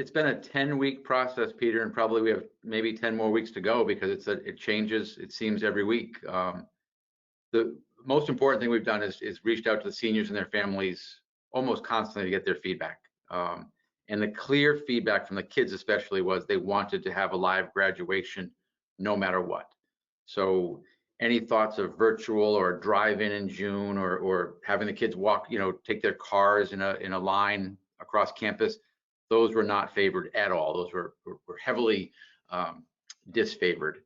it's been a 10-week process, Peter, and probably we have maybe 10 more weeks to go because it changes, it seems, every week. The most important thing we've done is reached out to the seniors and their families almost constantly to get their feedback. And the clear feedback from the kids especially was they wanted to have a live graduation no matter what. So any thoughts of virtual or drive-in in June, or having the kids walk, take their cars in a line across campus, those were not favored at all. Those were heavily disfavored.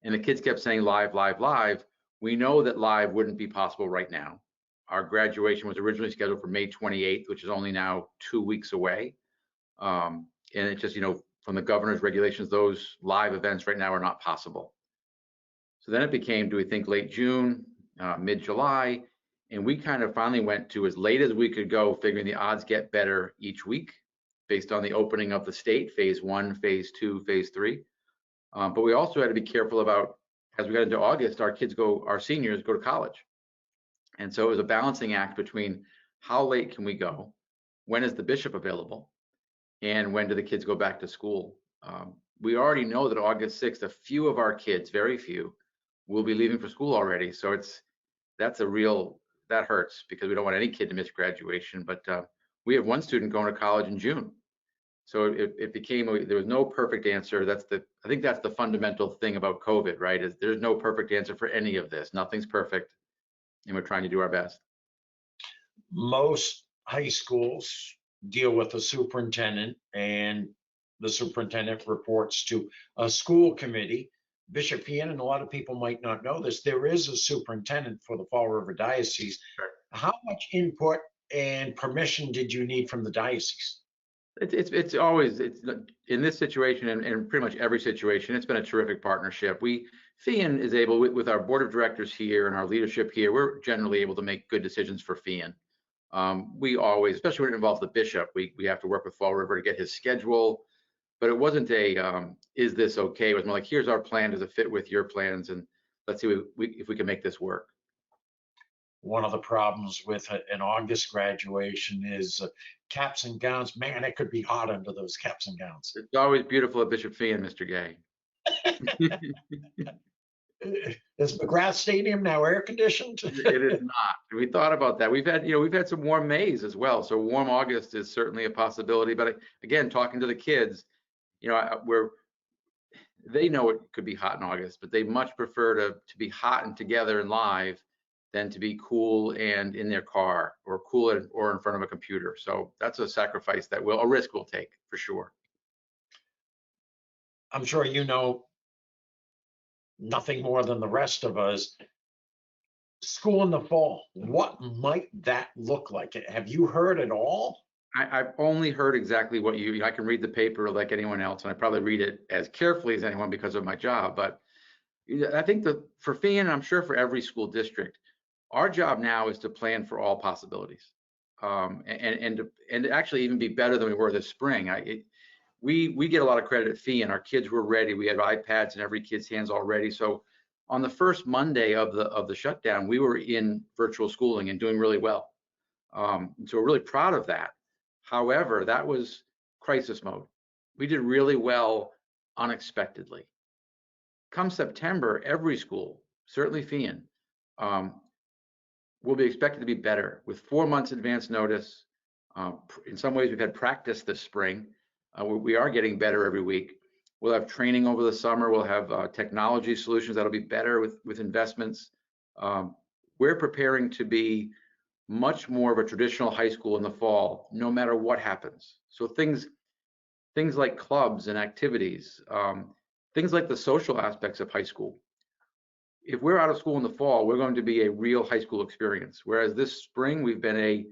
And the kids kept saying live, live, live. We know that live wouldn't be possible right now. Our graduation was originally scheduled for May 28th, which is only now 2 weeks away. And it just, from the governor's regulations, those live events right now are not possible. So then it became, do we think late June, mid-July? And we kind of finally went to as late as we could go, figuring the odds get better each week based on the opening of the state, phase 1, phase 2, phase 3. But we also had to be careful about, as we got into August, our seniors go to college. And so it was a balancing act between how late can we go, when is the bishop available, and when do the kids go back to school. We already know that August 6th, a few of our kids, very few, will be leaving for school already. So that hurts because we don't want any kid to miss graduation. But we have one student going to college in June. So it became, there was no perfect answer. I think that's the fundamental thing about COVID, right? Is there's no perfect answer for any of this. Nothing's perfect, and we're trying to do our best. Most high schools deal with a superintendent, and the superintendent reports to a school committee. Bishop Feehan, and a lot of people might not know this, there is a superintendent for the Fall River Diocese. Sure. How much input and permission did you need from the diocese? It's always in this situation and pretty much every situation, it's been a terrific partnership. Feehan is able, with our board of directors here and our leadership here, we're generally able to make good decisions for Feehan. We always, especially when it involves the bishop, we have to work with Fall River to get his schedule. But it wasn't is this okay? It was more like, here's our plan, does it fit with your plans, and let's see if we can make this work. One of the problems with an August graduation is caps and gowns. Man, it could be hot under those caps and gowns. It's always beautiful at Bishop Feehan, Mr. Gay. Is McGrath Stadium now air conditioned? It is not. We thought about that. We've had some warm Mays as well, so warm August is certainly a possibility. But again, talking to the kids, they know it could be hot in August, but they much prefer to be hot and together and live than to be cool and in their car, or cool or in front of a computer. So that's a sacrifice a risk we'll take for sure. I'm sure you know nothing more than the rest of us. School in the fall, what might that look like? Have you heard at all? I've only heard exactly what I can read the paper like anyone else, and I probably read it as carefully as anyone because of my job. But I think that for Feehan, and I'm sure for every school district, our job now is to plan for all possibilities, and to actually even be better than we were this spring. We get a lot of credit at Feehan. Our kids were ready. We had iPads in every kid's hands already. So on the first Monday of the shutdown, we were in virtual schooling and doing really well. So we're really proud of that. However, that was crisis mode. We did really well unexpectedly. Come September, every school, certainly Feehan, will be expected to be better with 4 months advance notice. In some ways, we've had practice this spring. We are getting better every week. We'll have training over the summer. We'll have technology solutions that'll be better with investments. We're preparing to be much more of a traditional high school in the fall, no matter what happens. So things like clubs and activities, things like the social aspects of high school. If we're out of school in the fall, we're going to be a real high school experience. Whereas this spring, we've been a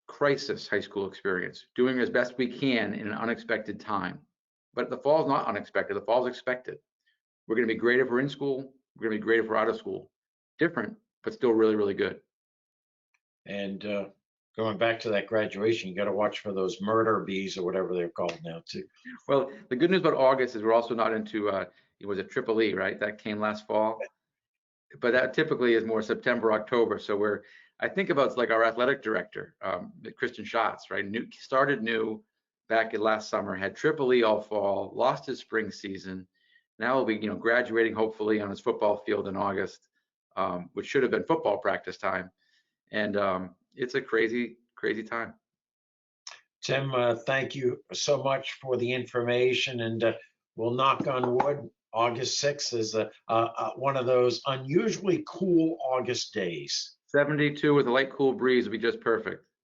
crisis high school experience, doing as best we can in an unexpected time. But the fall is not unexpected. The fall is expected. We're going to be great if we're in school. We're going to be great if we're out of school. Different, but still really, really good. And going back to that graduation, you got to watch for those murder bees or whatever they're called now too. Well, the good news about August is we're also not into it was a triple E, right? That came last fall, but that typically is more September, October. So I think about it's like our athletic director, Kristen Schatz, right? Started new, back in last summer, had triple E all fall, lost his spring season. Now he'll be, graduating hopefully on his football field in August, which should have been football practice time. And it's a crazy, crazy time. Tim, thank you so much for the information, and we'll knock on wood. August 6th is one of those unusually cool August days. 72 with a light cool breeze would be just perfect.